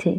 3।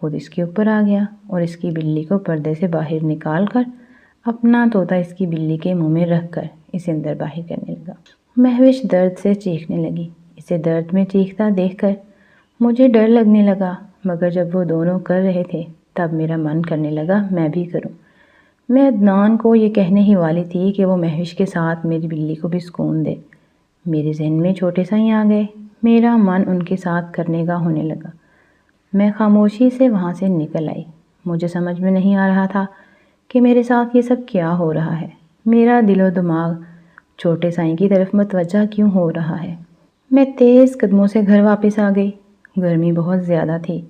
خود اس کے اوپر آ گیا اور اس کی بلی کو پردے سے باہر نکال کر اپنا طوطا اس کی بلی کے منہ میں رکھ کر اسے اندر باہر کرنے لگا۔ مہوش درد سے چیخنے لگی۔ اسے درد میں چیختا دیکھ کر مجھے ڈر لگنے لگا، مگر جب وہ دونوں کر رہے تھے تب میرا من کرنے لگا میں بھی کروں۔ میں عدنان کو یہ کہنے ہی والی تھی کہ وہ مہوش کے ساتھ میری بلی کو بھی سکون دے۔ میرے ذہن میں چھوٹے سائیں آ گئے۔ میرا من ان کے ساتھ کرنے کا ہونے لگا۔ میں خاموشی سے وہاں سے نکل آئی۔ مجھے سمجھ میں نہیں آ رہا تھا کہ میرے ساتھ یہ سب کیا ہو رہا ہے۔ میرا دل و دماغ چھوٹے سائیں کی طرف متوجہ کیوں ہو رہا ہے۔ میں تیز قدموں سے گھر واپس آ گئی۔ گرمی بہت زیادہ تھی۔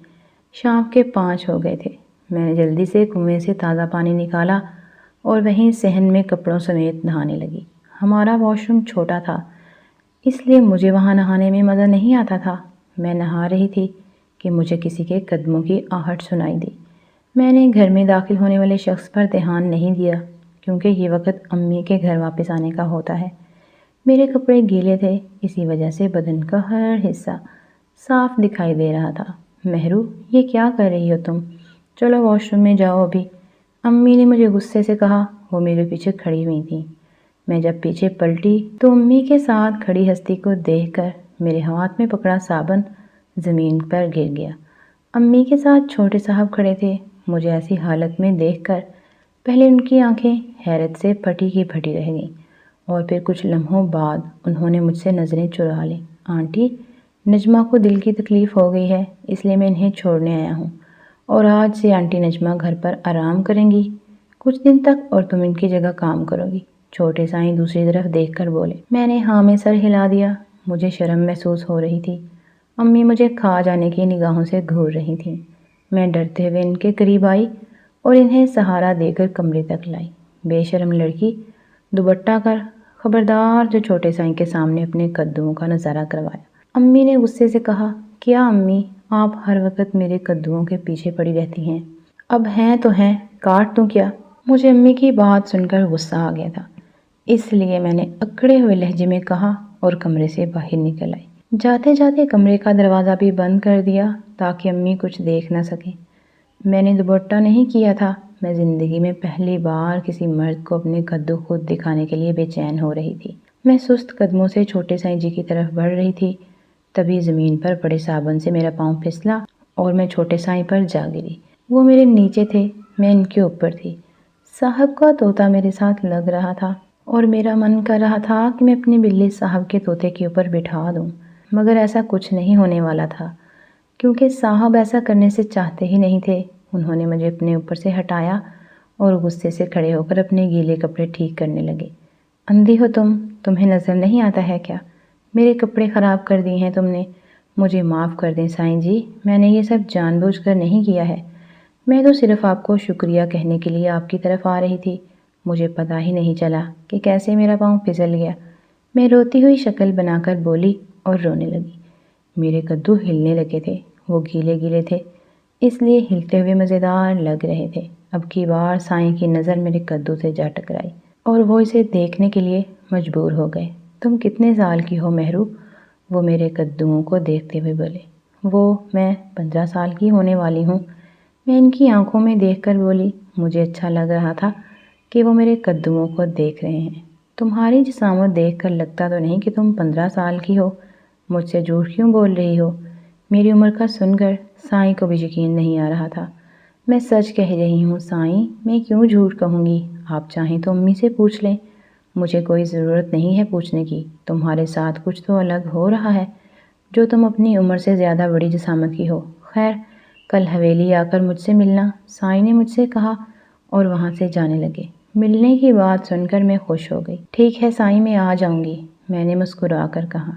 شام کے 5 ہو گئے تھے۔ میں نے جلدی سے کنویں سے تازہ پانی نکالا اور وہیں صحن میں کپڑوں سمیت نہانے لگی۔ ہمارا واش روم چھوٹا تھا، اس لیے مجھے وہاں نہانے میں مزہ نہیں آتا تھا۔ میں نہا رہی تھی کہ مجھے کسی کے قدموں کی آہٹ سنائی دی۔ میں نے گھر میں داخل ہونے والے شخص پر دھیان نہیں دیا کیونکہ یہ وقت امی کے گھر واپس آنے کا ہوتا ہے۔ میرے کپڑے گیلے تھے، اسی وجہ سے بدن کا ہر حصہ صاف دکھائی دے رہا تھا۔ مہرو، یہ کیا کر رہی ہو تم؟ چلو واش روم میں جاؤ ابھی، امی نے مجھے غصے سے کہا۔ وہ میرے پیچھے کھڑی ہوئی تھیں۔ میں جب پیچھے پلٹی تو امی کے ساتھ کھڑی ہستی کو دیکھ کر میرے ہاتھ میں پکڑا صابن زمین پر گر گیا۔ امی کے ساتھ چھوٹے صاحب کھڑے تھے۔ مجھے ایسی حالت میں دیکھ کر پہلے ان کی آنکھیں حیرت سے پھٹی کی پھٹی رہ گئیں اور پھر کچھ لمحوں بعد انہوں نے مجھ سے نظریں چرا لیں۔ آنٹی، نجمہ کو دل کی تکلیف ہو گئی ہے، اس لیے میں انہیں چھوڑنے آیا ہوں، اور آج سے آنٹی نجمہ گھر پر آرام کریں گی کچھ دن تک، اور تم ان کی جگہ کام کرو گی۔ چھوٹے سائیں دوسری طرف دیکھ کر بولے۔ میں نے ہاں میں سر ہلا دیا۔ مجھے شرم محسوس ہو رہی تھی۔ امی مجھے کھا جانے کی نگاہوں سے گھور رہی تھیں۔ میں ڈرتے ہوئے ان کے قریب آئی اور انہیں سہارا دے کر کمرے تک لائی۔ بے شرم لڑکی، دوپٹہ کر، خبردار جو چھوٹے سائیں کے سامنے اپنے قدموں کا نظارہ کروایا۔ امی نے غصے سے کہا، کیا امی، آپ ہر وقت میرے قدموں کے پیچھے پڑی رہتی ہیں؟ اب ہیں تو ہیں، کاٹ دوں کیا؟ مجھے امی کی بات سن کر غصہ آ گیا تھا، اس لیے میں نے اکڑے ہوئے لہجے میں کہا اور کمرے سے باہر نکل آئی۔ جاتے جاتے کمرے کا دروازہ بھی بند کر دیا تاکہ امی کچھ دیکھ نہ سکیں۔ میں نے دوپٹہ نہیں کیا تھا۔ میں زندگی میں پہلی بار کسی مرد کو اپنے قد خود دکھانے کے لیے بے چین ہو رہی تھی۔ میں سست قدموں سے چھوٹے سائیں جی کی طرف بڑھ رہی تھی، تبھی زمین پر پڑے صابن سے میرا پاؤں پھسلا اور میں چھوٹے سائیں پر جا گری۔ وہ میرے نیچے تھے، میں ان کے اوپر تھی۔ صاحب کا طوطا میرے ساتھ لگ رہا تھا اور میرا من کر رہا تھا کہ میں اپنی بلی صاحب کے طوطے کے اوپر بٹھا دوں، مگر ایسا کچھ نہیں ہونے والا تھا کیونکہ صاحب ایسا کرنے سے چاہتے ہی نہیں تھے۔ انہوں نے مجھے اپنے اوپر سے ہٹایا اور غصے سے کھڑے ہو کر اپنے گیلے کپڑے ٹھیک کرنے لگے۔ اندھی ہو تم، تمہیں نظر نہیں آتا ہے کیا؟ میرے کپڑے خراب کر دیے ہیں تم نے۔ مجھے معاف کر دیں سائیں جی، میں نے یہ سب جان بوجھ کر نہیں کیا ہے۔ میں تو صرف آپ کو شکریہ کہنے کے لیے آپ کی طرف آ رہی تھی۔ مجھے پتہ ہی نہیں چلا کہ کیسے میرا پاؤں پھسل گیا۔ میں روتی ہوئی شکل بنا کر بولی اور رونے لگی۔ میرے قدم ہلنے لگے تھے، وہ گیلے گیلے تھے، اس لیے ہلتے ہوئے مزیدار لگ رہے تھے۔ اب کی بار سائیں کی نظر میرے قدم سے جا ٹکرائی اور وہ اسے دیکھنے کے لیے مجبور ہو گئے۔ تم کتنے سال کی ہو مہرو؟ وہ میرے قدموں کو دیکھتے ہوئے بولے۔ میں 15 سال کی ہونے والی ہوں۔ میں ان کی آنکھوں میں دیکھ کر بولی۔ مجھے اچھا لگ رہا تھا کہ وہ میرے قدموں کو دیکھ رہے ہیں۔ تمہاری جسامت دیکھ کر لگتا تو نہیں کہ تم 15 سال کی ہو۔ مجھ سے جھوٹ کیوں بول رہی ہو؟ میری عمر کا سن کر سائیں کو بھی یقین نہیں آ رہا تھا۔ میں سچ کہہ رہی ہوں سائیں، میں کیوں جھوٹ کہوں گی؟ آپ چاہیں تو امی سے پوچھ لیں۔ مجھے کوئی ضرورت نہیں ہے پوچھنے کی۔ تمہارے ساتھ کچھ تو الگ ہو رہا ہے جو تم اپنی عمر سے زیادہ بڑی جسامت کی ہو۔ خیر، کل حویلی آ کر مجھ سے ملنا، سائیں نے مجھ سے کہا اور وہاں سے جانے لگے۔ ملنے کی بات سن کر میں خوش ہو گئی۔ ٹھیک ہے سائیں، میں آ جاؤں گی، میں نے مسکرا کر کہا۔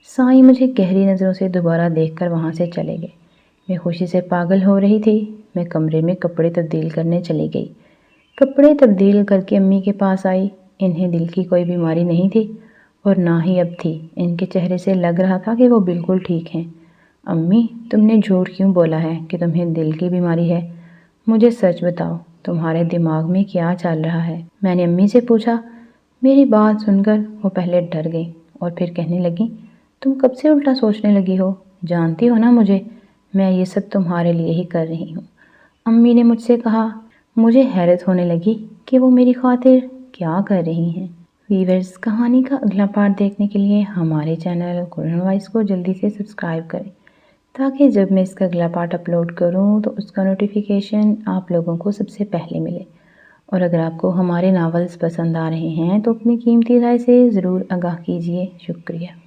سائیں مجھے گہری نظروں سے دوبارہ دیکھ کر وہاں سے چلے گئے۔ میں خوشی سے پاگل ہو رہی تھی۔ میں کمرے میں کپڑے تبدیل کرنے چلی گئی۔ کپڑے تبدیل کر کے امی کے پاس آئی۔ انہیں دل کی کوئی بیماری نہیں تھی اور نہ ہی اب تھی۔ ان کے چہرے سے لگ رہا تھا کہ وہ بالکل ٹھیک ہیں۔ امی، تم نے جھوٹ کیوں بولا ہے کہ تمہیں دل کی بیماری ہے؟ مجھے سچ بتاؤ، تمہارے دماغ میں کیا چل رہا ہے؟ میں نے امی سے پوچھا۔ میری بات سن کر وہ پہلے ڈر گئی اور پھر کہنے لگی، تم کب سے الٹا سوچنے لگی ہو؟ جانتی ہو نا مجھے، میں یہ سب تمہارے لیے ہی کر رہی ہوں۔ امی نے مجھ سے کہا۔ مجھے حیرت ہونے لگی کہ وہ میری خاطر کیا کر رہی ہیں۔ ویورز، کہانی کا اگلا پارٹ دیکھنے کے لیے ہمارے چینل قرآن وائس کو جلدی سے سبسکرائب کریں تاکہ جب میں اس کا اگلا پارٹ اپلوڈ کروں تو اس کا نوٹیفیکیشن آپ لوگوں کو سب سے پہلے ملے۔ اور اگر آپ کو ہمارے ناولز پسند آ رہے ہیں تو اپنی قیمتی رائے سے ضرور آگاہ کیجیے۔ شکریہ۔